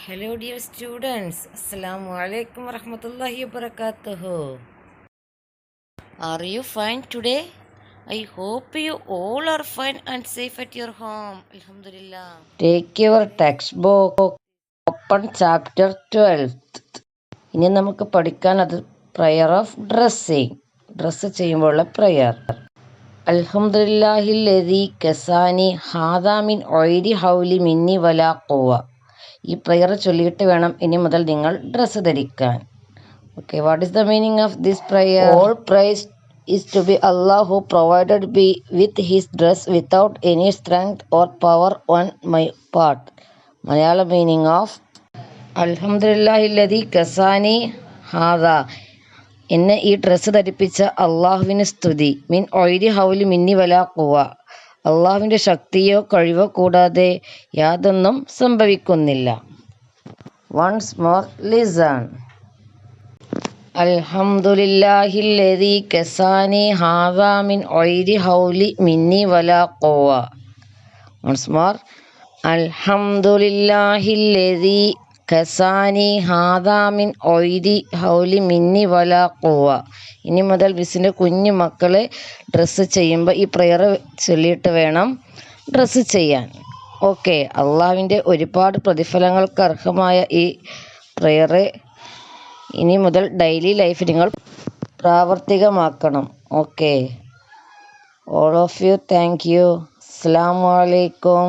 Hello dear students, Assalamu alaikum warahmatullahi wabarakatuh. Are you fine today? I hope you all are fine and safe at your home. Alhamdulillah. Take your textbook, open chapter 12. ഇനി നമുക്ക് പഠിക്കാൻ അത് prayer of dressing. Dress ചെയ്യുമ്പോഴുള്ള prayer. അൽഹംദുലില്ലാഹില്ലദീ കസാനി ഹാദാ മിൻ ഒയ്രി ഹൗലി മിന്നി വലാ ഖുവ. ഈ പ്രയർ ചൊല്ലിയിട്ട് വേണം ഇനി മുതൽ നിങ്ങൾ ഡ്രസ്സ് ധരിക്കാൻ. Okay, what is the meaning of this prayer? All praise is to be Allah who provided be with his dress without any strength or power on my part. Malayala meaning of അൽഹംദുലില്ലാഹില്ലദീ കസാനി ഹാദാ, എന്നെ ഈ ഡ്രസ്സ് ധരിപ്പിച്ച അള്ളാഹുവിന് സ്തുതി. മിൻ ഒയ്രി ഹൗലി മിന്നി വലാ ഖുവ, അള്ളാഹുവിൻ്റെ ശക്തിയോ കഴിവോ കൂടാതെ യാതൊന്നും സംഭവിക്കുന്നില്ല. Once more listen. അൽഹംദുലില്ലാഹില്ലദീ കസാനി ഹാദാ മിൻ ഒയ്രി ഹൗലി മിന്നി വലാ ഖുവ. Once more. അൽഹംദുലില്ലാഹില്ലദീ കസാനി ഹാദാ മിൻ ഒയ്രി ഹൗലി മിന്നി വലാ ഖുവ. ഇനി മുതൽ മിസ്സിൻ്റെ കുഞ്ഞു മക്കൾ ഡ്രസ്സ് ചെയ്യുമ്പോൾ ഈ പ്രയർ ചൊല്ലിയിട്ട് വേണം ഡ്രസ്സ് ചെയ്യാൻ. ഓക്കെ, അള്ളാഹുവിൻ്റെ ഒരുപാട് പ്രതിഫലങ്ങൾക്ക് അർഹമായ ഈ പ്രയർ ഇനി മുതൽ ഡെയിലി ലൈഫ് നിങ്ങൾ പ്രാവർത്തികമാക്കണം. Okay, all of you, thank you. അസ്സലാമു അലൈക്കും.